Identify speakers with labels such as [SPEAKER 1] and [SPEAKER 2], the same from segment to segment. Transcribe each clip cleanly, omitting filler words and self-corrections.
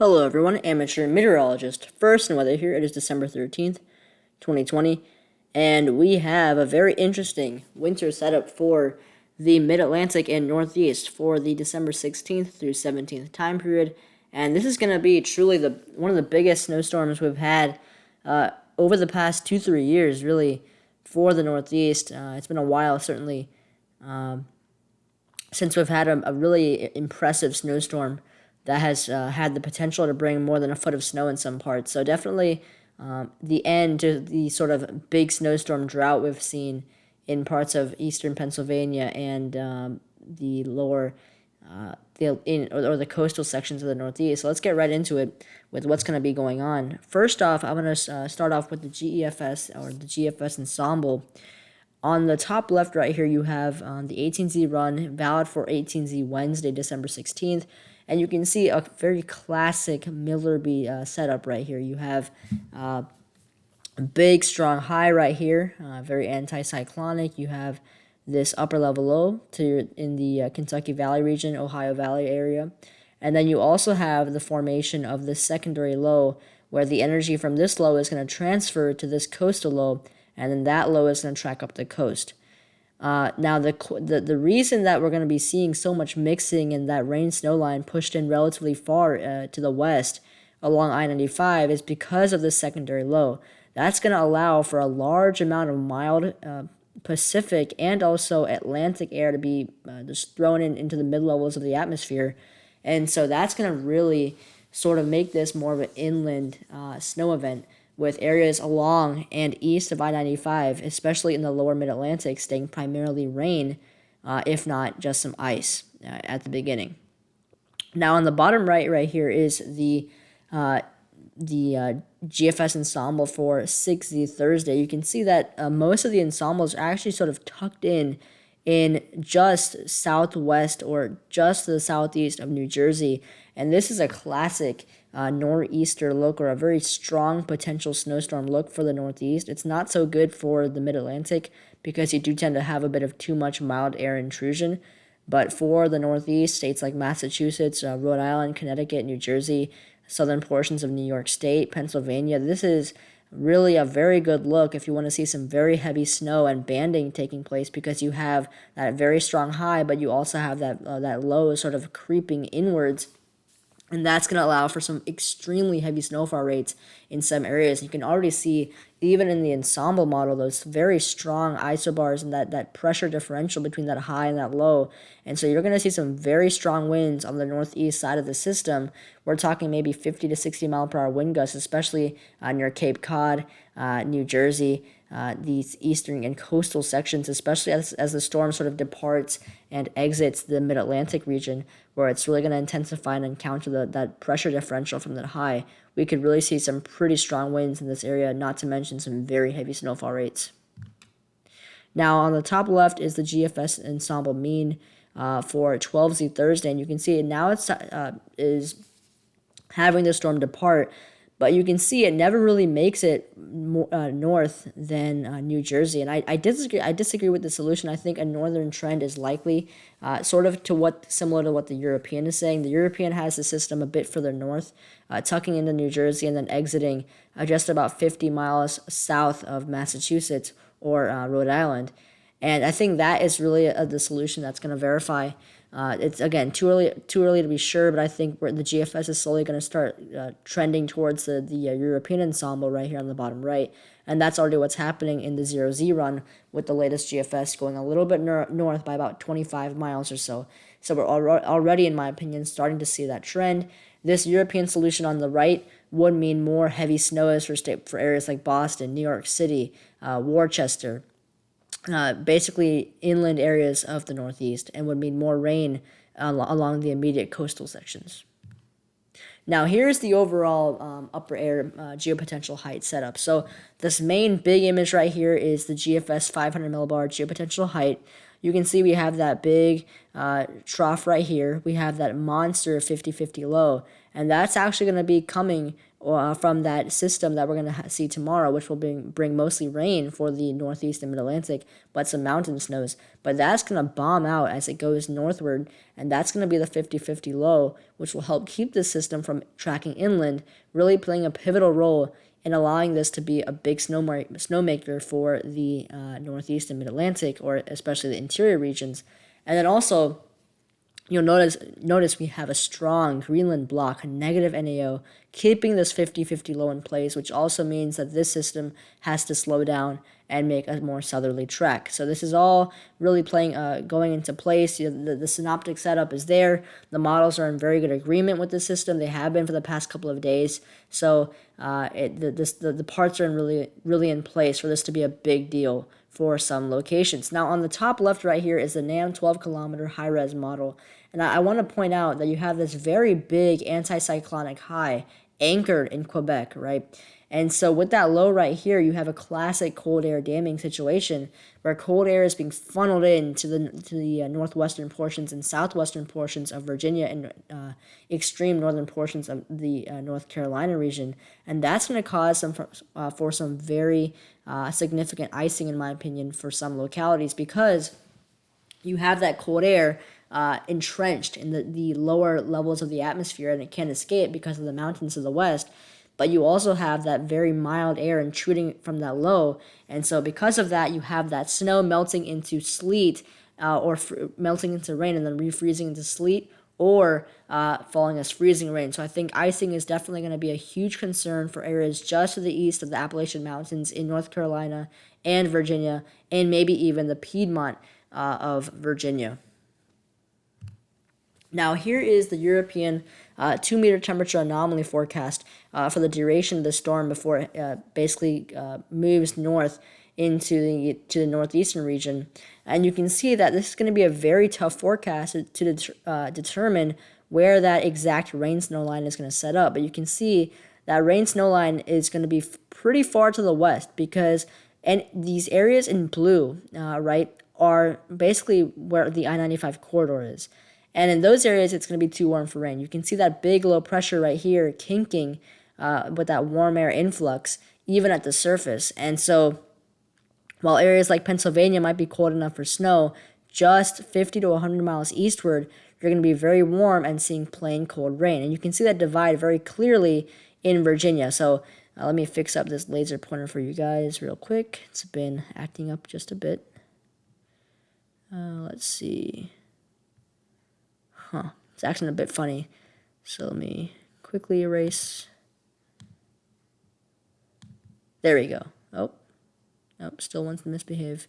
[SPEAKER 1] Hello everyone, amateur meteorologist. First in weather here, it is December 13th, 2020, and we have a very interesting winter setup for the Mid-Atlantic and Northeast for the December 16th through 17th time period. And this is going to be truly one of the biggest snowstorms we've had over the past 2-3 years, really, for the Northeast. It's been a while, certainly, since we've had a really impressive snowstorm that has had the potential to bring more than a foot of snow in some parts. So definitely the end to the sort of big snowstorm drought we've seen in parts of eastern Pennsylvania and the lower or the coastal sections of the Northeast. So let's get right into it with what's going to be going on. First off, I'm going to start off with the GEFS or the GFS ensemble. On the top left right here, you have the 18Z run, valid for 18Z Wednesday, December 16th. And you can see a very classic Millerby setup right here. You have a big, strong high right here, very anticyclonic. You have this upper level low in the Kentucky Valley region, Ohio Valley area. And then you also have the formation of this secondary low, where the energy from this low is going to transfer to this coastal low, and then that low is going to track up the coast. Now, the reason that we're going to be seeing so much mixing and that rain snow line pushed in relatively far to the west along I-95 is because of this secondary low. That's going to allow for a large amount of mild Pacific and also Atlantic air to be just thrown into the mid-levels of the atmosphere. And so that's going to really sort of make this more of an inland snow event, with areas along and east of I-95, especially in the lower mid-Atlantic, staying primarily rain, if not just some ice at the beginning. Now, on the bottom right here is the GFS ensemble for 6Z Thursday. You can see that most of the ensembles are actually sort of tucked in just southwest or just to the southeast of New Jersey. And this is a classic nor'easter look, or a very strong potential snowstorm look for the Northeast. It's not so good for the Mid-Atlantic because you do tend to have a bit of too much mild air intrusion. But for the Northeast, states like Massachusetts, Rhode Island, Connecticut, New Jersey, southern portions of New York State, Pennsylvania, this is really a very good look if you want to see some very heavy snow and banding taking place, because you have that very strong high, but you also have that low sort of creeping inwards. And that's going to allow for some extremely heavy snowfall rates in some areas. You can already see, even in the ensemble model, those very strong isobars and that pressure differential between that high and that low. And so you're going to see some very strong winds on the northeast side of the system. We're talking maybe 50 to 60 mile per hour wind gusts, especially near Cape Cod, New Jersey, these eastern and coastal sections, especially as the storm sort of departs and exits the mid-Atlantic region, where it's really going to intensify and encounter that pressure differential from that high. We could really see some pretty strong winds in this area, not to mention some very heavy snowfall rates. Now, on the top left is the GFS ensemble mean for 12Z Thursday, and you can see it now is having the storm depart, but you can see it never really makes it north than New Jersey. And I disagree with the solution. I think a northern trend is likely, sort of similar to what the European is saying. The European has the system a bit further north, tucking into New Jersey and then exiting just about 50 miles south of Massachusetts or Rhode Island. And I think that is really the solution that's going to verify. It's, again, too early to be sure, but I think the GFS is slowly going to start trending towards the European ensemble right here on the bottom right, and that's already what's happening in the 0Z run, with the latest GFS going a little bit north by about 25 miles or so. So we're already, in my opinion, starting to see that trend. This European solution on the right would mean more heavy snow for areas like Boston, New York City, Worcester, basically inland areas of the Northeast, and would mean more rain along the immediate coastal sections. Now, here's the overall upper air geopotential height setup. So this main big image right here is the GFS 500 millibar geopotential height. you can see we have that big trough right here. We have that monster 50-50 low, and that's actually going to be coming from that system that we're going to see tomorrow, which will bring mostly rain for the Northeast and Mid-Atlantic, but some mountain snows. But that's going to bomb out as it goes northward, and that's going to be the 50-50 low, which will help keep the system from tracking inland, really playing a pivotal role in allowing this to be a big snowmaker for the Northeast and Mid-Atlantic, or especially the interior regions. And then also, you'll notice we have a strong Greenland block, negative NAO, keeping this 50-50 low in place, which also means that this system has to slow down and make a more southerly trek. So this is all really going into place. The synoptic setup is there. The models are in very good agreement with the system. They have been for the past couple of days. So the parts are really in place for this to be a big deal for some locations. Now, on the top left right here is the NAM 12-kilometer high-res model. And I want to point out that you have this very big anticyclonic high anchored in Quebec, right? And so with that low right here, you have a classic cold air damming situation where cold air is being funneled into the northwestern portions and southwestern portions of Virginia and extreme northern portions of the North Carolina region. And that's going to cause for some very significant icing, in my opinion, for some localities, because you have that cold air entrenched in the lower levels of the atmosphere, and it can't escape because of the mountains to the west. But you also have that very mild air intruding from that low, and so because of that, you have that snow melting into sleet, or melting into rain and then refreezing into sleet, or falling as freezing rain. So I think icing is definitely going to be a huge concern for areas just to the east of the Appalachian Mountains in North Carolina and Virginia, and maybe even the Piedmont of Virginia. Now, here is the European 2-meter temperature anomaly forecast for the duration of the storm before it basically moves north into the northeastern region. And you can see that this is going to be a very tough forecast to determine where that exact rain snow line is going to set up. But you can see that rain snow line is going to be pretty far to the west, because these areas in blue, right, are basically where the I-95 corridor is. And in those areas, it's going to be too warm for rain. You can see that big low pressure right here kinking with that warm air influx, even at the surface. And so while areas like Pennsylvania might be cold enough for snow, just 50 to 100 miles eastward, you're going to be very warm and seeing plain cold rain. And you can see that divide very clearly in Virginia. So let me fix up this laser pointer for you guys real quick. It's been acting up just a bit. Let's see. It's acting a bit funny. So let me quickly erase. There we go. Oh, still wants to misbehave.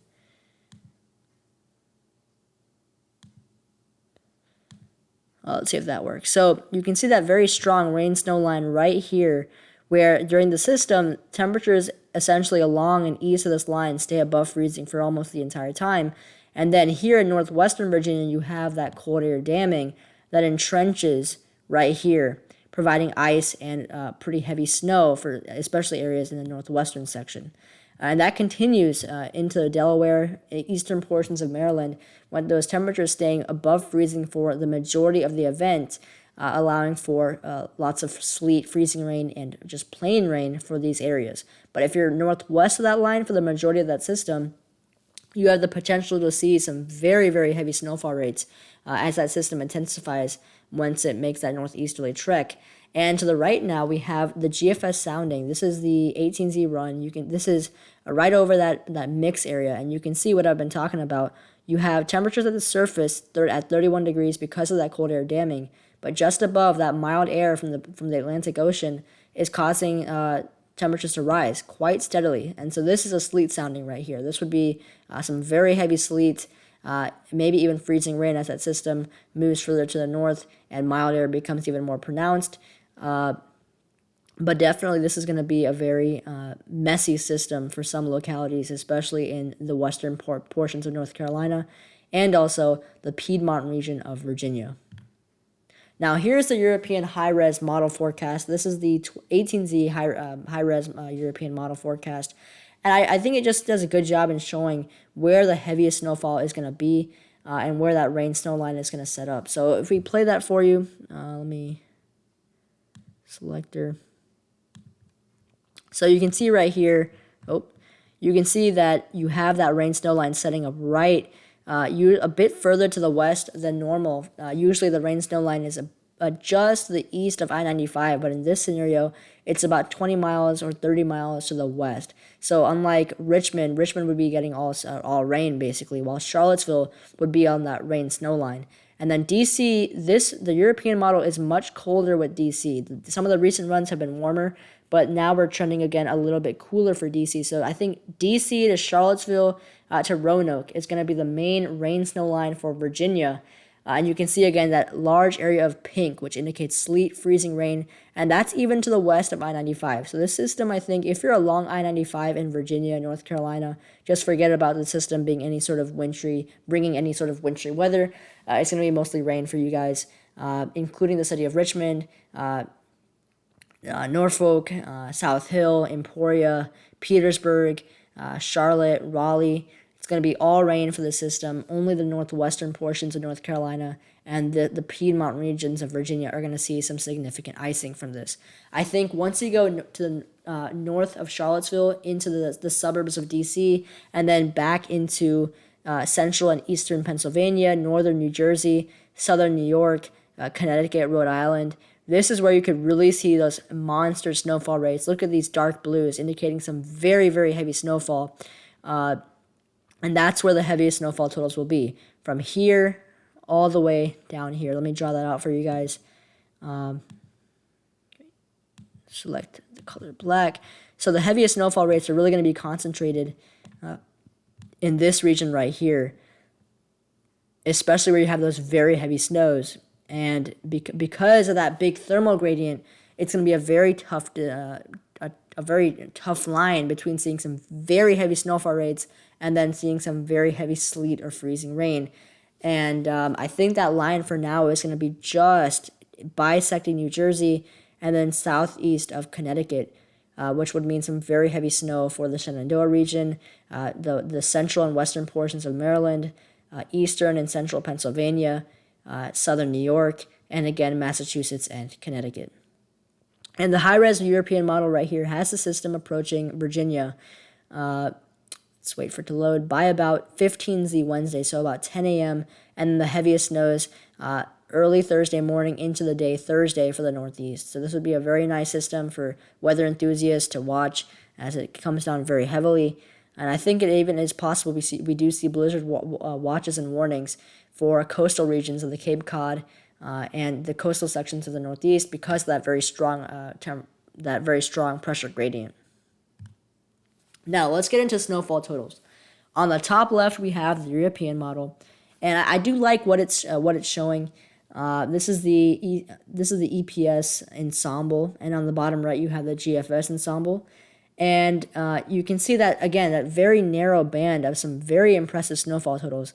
[SPEAKER 1] Let's see if that works. So you can see that very strong rain snow line right here, where during the system, temperatures essentially along and east of this line stay above freezing for almost the entire time. And then here in northwestern Virginia, you have that cold air damming that entrenches right here, providing ice and pretty heavy snow for especially areas in the northwestern section. And that continues into the Delaware, eastern portions of Maryland, when those temperatures staying above freezing for the majority of the event, allowing for lots of sleet, freezing rain, and just plain rain for these areas. But if you're northwest of that line for the majority of that system, you have the potential to see some very, very heavy snowfall rates as that system intensifies once it makes that northeasterly trek. And to the right now, we have the GFS sounding. This is the 18Z run. This is right over that mix area, and you can see what I've been talking about. You have temperatures at the surface at 31 degrees because of that cold air damming, but just above, that mild air from the Atlantic Ocean is causing temperatures to rise quite steadily. And so this is a sleet sounding right here. This would be some very heavy sleet, maybe even freezing rain as that system moves further to the north and mild air becomes even more pronounced. But definitely this is going to be a very messy system for some localities, especially in the western portions of North Carolina and also the Piedmont region of Virginia. Now, here's the European high-res model forecast. This is the 18Z high-res European model forecast. And I think it just does a good job in showing where the heaviest snowfall is going to be and where that rain snow line is going to set up. So if we play that for you, let me selector. So you can see right here, you can see that you have that rain snow line setting up right you a bit further to the west than normal. Usually the rain snow line is just to the east of I-95, but in this scenario, it's about 20 miles or 30 miles to the west. So unlike Richmond, Richmond would be getting all rain basically, while Charlottesville would be on that rain snow line. And then DC, the European model is much colder with DC. Some of the recent runs have been warmer, but now we're trending again a little bit cooler for DC. So I think DC to Charlottesville to Roanoke is going to be the main rain snow line for Virginia. And you can see again that large area of pink, which indicates sleet, freezing rain, and that's even to the west of I-95. So this system, I think, if you're along I-95 in Virginia, North Carolina, just forget about the system being any sort of bringing any sort of wintry weather. It's going to be mostly rain for you guys, including the city of Richmond, Norfolk, South Hill, Emporia, Petersburg, Charlotte, Raleigh. It's going to be all rain for the system. Only the northwestern portions of North Carolina and the Piedmont regions of Virginia are going to see some significant icing from this. I think once you go to the north of Charlottesville into the suburbs of D.C. and then back into central and eastern Pennsylvania, northern New Jersey, southern New York, Connecticut, Rhode Island, this is where you could really see those monster snowfall rates. Look at these dark blues indicating some very, very heavy snowfall. And that's where the heaviest snowfall totals will be. From here all the way down here. Let me draw that out for you guys. Select the color black. So the heaviest snowfall rates are really going to be concentrated in this region right here, especially where you have those very heavy snows. And because of that big thermal gradient, it's going to be a very tough line between seeing some very heavy snowfall rates and then seeing some very heavy sleet or freezing rain. And I think that line for now is going to be just bisecting New Jersey and then southeast of Connecticut, which would mean some very heavy snow for the Shenandoah region, the central and western portions of Maryland, eastern and central Pennsylvania, southern New York, and again Massachusetts and Connecticut. And the high-res European model right here has the system approaching Virginia. Let's wait for it to load. By about 15Z Wednesday, so about 10 a.m., and the heaviest snows early Thursday morning into the day Thursday for the Northeast. So this would be a very nice system for weather enthusiasts to watch as it comes down very heavily. And I think it even is possible we do see blizzard watches and warnings for coastal regions of the Cape Cod and the coastal sections of the Northeast because of that very strong pressure gradient. Now, let's get into snowfall totals. On the top left, we have the European model, and I do like what it's showing. This is the EPS ensemble, and on the bottom right, you have the GFS ensemble. And you can see that, again, that very narrow band of some very impressive snowfall totals.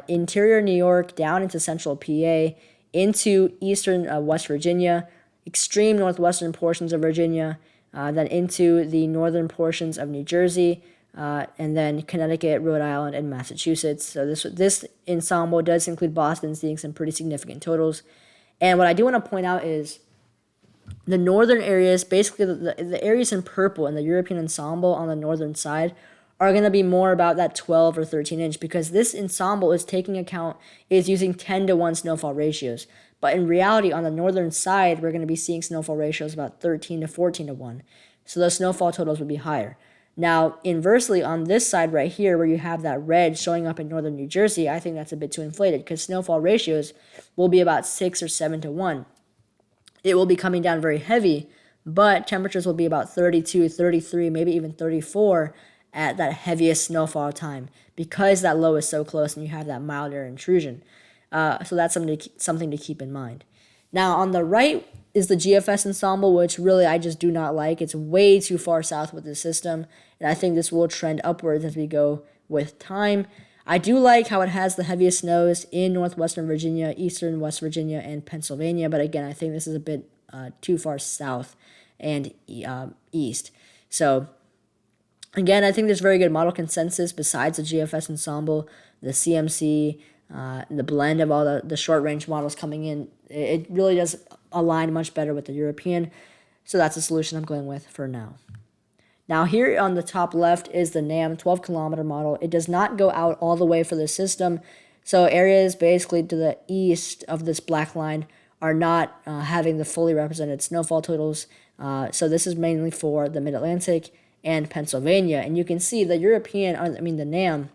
[SPEAKER 1] Interior New York down into central PA, into eastern West Virginia, extreme northwestern portions of Virginia, then into the northern portions of New Jersey, and then Connecticut, Rhode Island, and Massachusetts. So this ensemble does include Boston seeing some pretty significant totals. And what I do want to point out is the northern areas, basically the areas in purple in the European ensemble on the northern side, are going to be more about that 12 or 13 inch because this ensemble is using 10 to 1 snowfall ratios. But in reality, on the northern side, we're going to be seeing snowfall ratios about 13 to 14 to 1. So those snowfall totals would be higher. Now, inversely, on this side right here, where you have that red showing up in northern New Jersey, I think that's a bit too inflated because snowfall ratios will be about 6 or 7 to 1. It will be coming down very heavy, but temperatures will be about 32, 33, maybe even 34 at that heaviest snowfall time because that low is so close and you have that milder intrusion. So that's something to keep in mind. Now, on the right is the GFS ensemble, which really I just do not like. It's way too far south with the system, and I think this will trend upwards as we go with time. I do like how it has the heaviest snows in northwestern Virginia, eastern West Virginia, and Pennsylvania, but again, I think this is a bit too far south and east. So Again, I think there's very good model consensus besides the GFS ensemble, the CMC, the blend of all the short range models coming in. It really does align much better with the European. So that's the solution I'm going with for now. Now here on the top left is the NAM 12 kilometer model. It does not go out all the way for the system. So areas basically to the east of this black line are not having the fully represented snowfall totals. So this is mainly for the Mid-Atlantic and Pennsylvania. And you can see the the NAM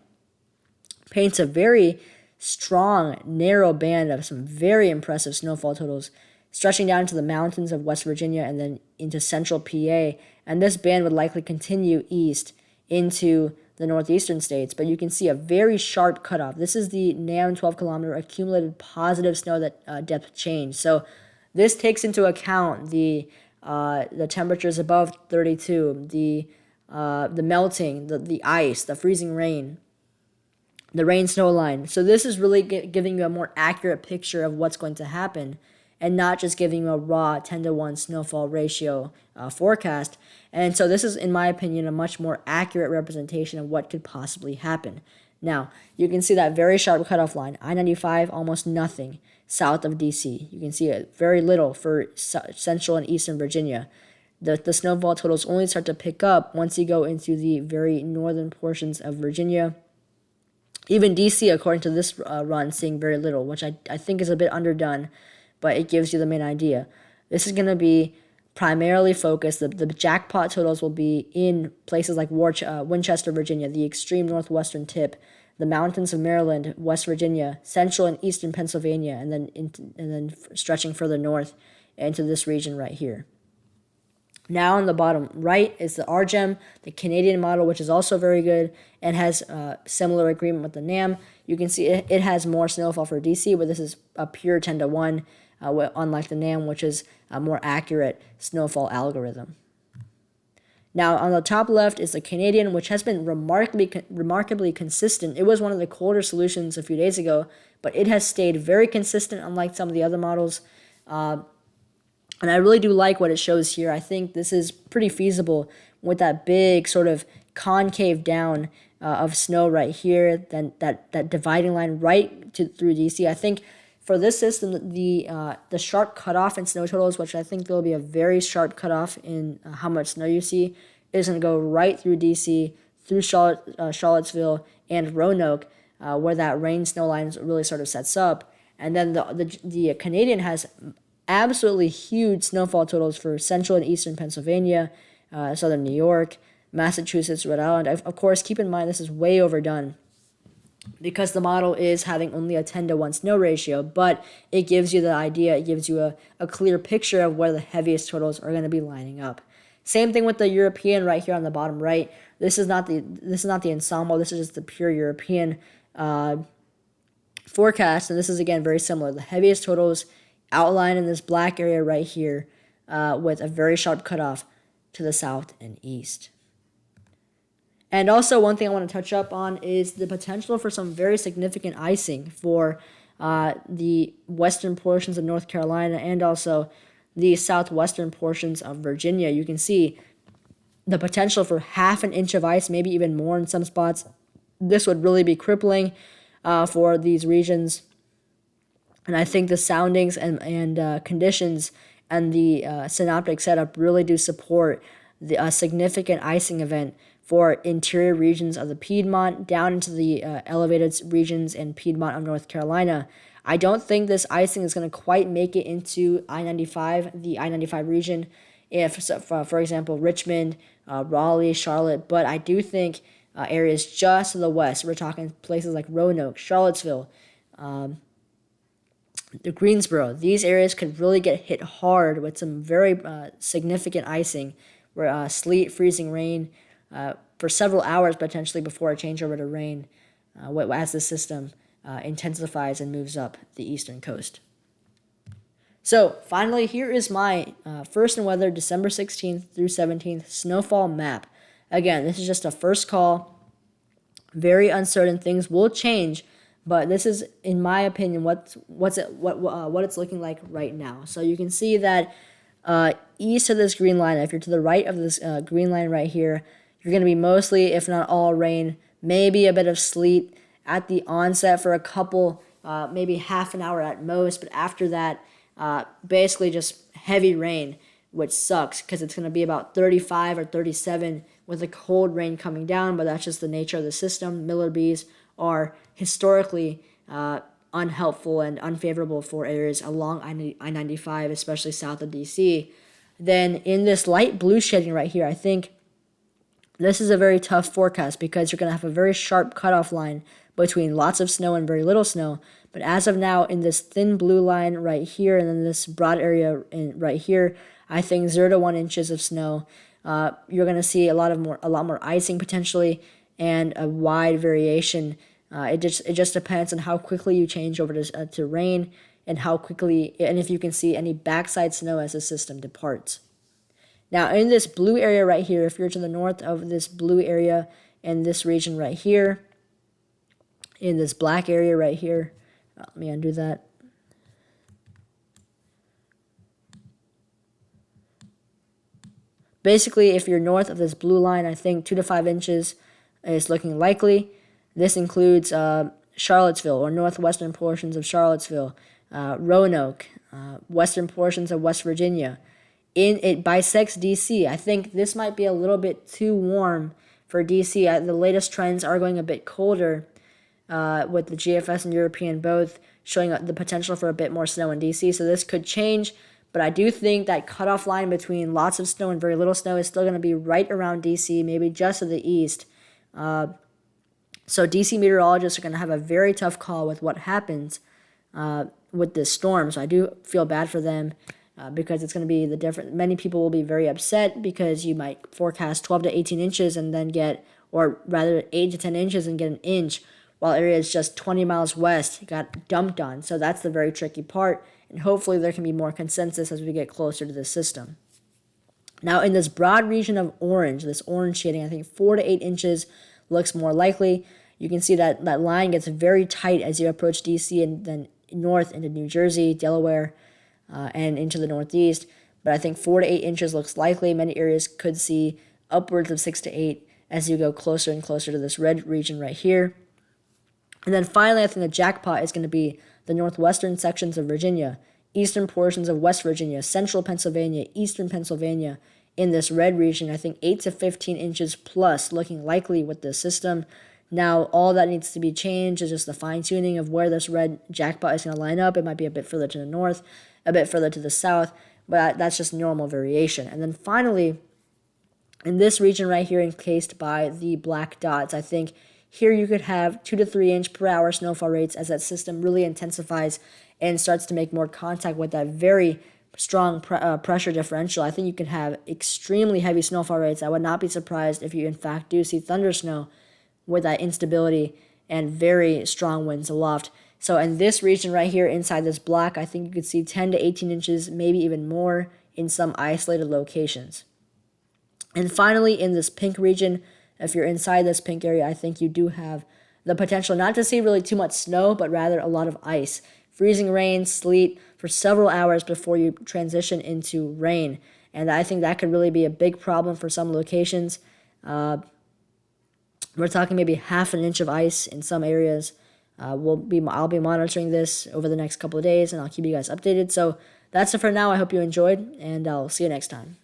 [SPEAKER 1] paints a very strong, narrow band of some very impressive snowfall totals, stretching down to the mountains of West Virginia and then into central PA. And this band would likely continue east into the northeastern states, but you can see a very sharp cutoff. This is the NAM 12 kilometer accumulated positive snow that depth change. So this takes into account the temperatures above 32, the melting, the ice, the freezing rain, the rain snow line. So this is really giving you a more accurate picture of what's going to happen and not just giving you a raw 10-to-1 snowfall ratio forecast. And so this is, in my opinion, a much more accurate representation of what could possibly happen. Now, you can see that very sharp cutoff line, I-95, almost nothing south of D.C. You can see it very little for central and eastern Virginia. The snowfall totals only start to pick up once you go into the very northern portions of Virginia. Even D.C., according to this run, seeing very little, which I think is a bit underdone, but it gives you the main idea. This is going to be primarily focused, the jackpot totals will be in places like Winchester, Virginia, the extreme northwestern tip, the mountains of Maryland, West Virginia, central and eastern Pennsylvania, and then stretching further north into this region right here. Now on the bottom right is the RGEM, the Canadian model, which is also very good and has similar agreement with the NAM. You can see it has more snowfall for DC, but this is a pure 10-to-1, unlike the NAM, which is a more accurate snowfall algorithm. Now on the top left is the Canadian, which has been remarkably consistent. It was one of the colder solutions a few days ago, but it has stayed very consistent, unlike some of the other models. And I really do like what it shows here. I think this is pretty feasible with that big sort of concave down of snow right here, then that dividing line right through DC. I think for this system, the sharp cutoff in snow totals, which I think there will be a very sharp cutoff in how much snow you see, is going to go right through DC, through Charlottesville and Roanoke, where that rain snow line really sort of sets up. And then the Canadian has absolutely huge snowfall totals for central and eastern Pennsylvania, southern New York, Massachusetts, Rhode Island. Of course, keep in mind this is way overdone because the model is having only a 10-to-1 snow ratio, but it gives you the idea, it gives you a clear picture of where the heaviest totals are going to be lining up. Same thing with the European right here on the bottom right. This is not the ensemble, this is just the pure European forecast, and this is again very similar. The heaviest totals outlined in this black area right here with a very sharp cutoff to the south and east. And also one thing I want to touch up on is the potential for some very significant icing for the western portions of North Carolina and also the southwestern portions of Virginia. You can see the potential for half an inch of ice, maybe even more in some spots. This would really be crippling for these regions. And I think the soundings and conditions and the synoptic setup really do support the significant icing event for interior regions of the Piedmont down into the elevated regions in Piedmont of North Carolina. I don't think this icing is going to quite make it into I-95, the I-95 region, for example, Richmond, Raleigh, Charlotte, but I do think areas just to the west, we're talking places like Roanoke, Charlottesville, the Greensboro, these areas could really get hit hard with some very significant icing, where sleet, freezing rain for several hours potentially before a changeover to rain as the system intensifies and moves up the eastern coast. So finally, here is my first and weather December 16th through 17th snowfall map. Again, this is just a first call. Very uncertain, things will change, but this is, in my opinion, what it's looking like right now. So you can see that east of this green line, if you're to the right of this green line right here, you're going to be mostly, if not all, rain, maybe a bit of sleet at the onset for a couple, maybe half an hour at most. But after that, basically just heavy rain, which sucks because it's going to be about 35 or 37 with the cold rain coming down. But that's just the nature of the system. Miller Bs are historically unhelpful and unfavorable for areas along I-95, especially south of DC. Then in this light blue shading right here, I think this is a very tough forecast because you're going to have a very sharp cutoff line between lots of snow and very little snow. But as of now, in this thin blue line right here and then this broad area right here, I think 0 to 1 inches of snow. You're going to see a lot more icing potentially and a wide variation. It just depends on how quickly you change over to rain and how quickly and if you can see any backside snow as the system departs. Now, in this blue area right here, if you're to the north of this blue area and this region right here, in this black area right here, let me undo that. Basically, if you're north of this blue line, I think 2 to 5 inches is looking likely. This includes Charlottesville or northwestern portions of Charlottesville, Roanoke, western portions of West Virginia. It bisects DC. I think this might be a little bit too warm for DC. The latest trends are going a bit colder with the GFS and European both showing the potential for a bit more snow in DC. So this could change, but I do think that cutoff line between lots of snow and very little snow is still going to be right around DC, maybe just to the east. So DC meteorologists are going to have a very tough call with what happens with this storm. So I do feel bad for them. Because it's going to be the different. Many people will be very upset because you might forecast 12 to 18 inches and then get, or rather 8 to 10 inches and get an inch, while areas just 20 miles west got dumped on. So that's the very tricky part, and hopefully there can be more consensus as we get closer to the system. Now in this broad region of orange, this orange shading, I think 4 to 8 inches looks more likely. You can see that that line gets very tight as you approach DC and then north into New Jersey, Delaware, and into the northeast. But I think 4 to 8 inches looks likely. Many areas could see upwards of 6 to 8 as you go closer and closer to this red region right here. And then finally, I think the jackpot is going to be the northwestern sections of Virginia, eastern portions of West Virginia, central Pennsylvania, eastern Pennsylvania in this red region. I think 8 to 15 inches plus looking likely with this system. Now, all that needs to be changed is just the fine-tuning of where this red jackpot is going to line up. It might be a bit further to the north, a bit further to the south, but that's just normal variation. And then finally, in this region right here encased by the black dots, I think here you could have 2 to 3 inch per hour snowfall rates as that system really intensifies and starts to make more contact with that very strong pressure differential. I think you can have extremely heavy snowfall rates. I would not be surprised if you in fact do see thunder snow with that instability and very strong winds aloft. So in this region right here inside this block, I think you could see 10 to 18 inches, maybe even more in some isolated locations. And finally, in this pink region, if you're inside this pink area, I think you do have the potential not to see really too much snow, but rather a lot of ice. Freezing rain, sleet for several hours before you transition into rain. And I think that could really be a big problem for some locations. We're talking maybe half an inch of ice in some areas. I'll be monitoring this over the next couple of days, and I'll keep you guys updated. So that's it for now. I hope you enjoyed, and I'll see you next time.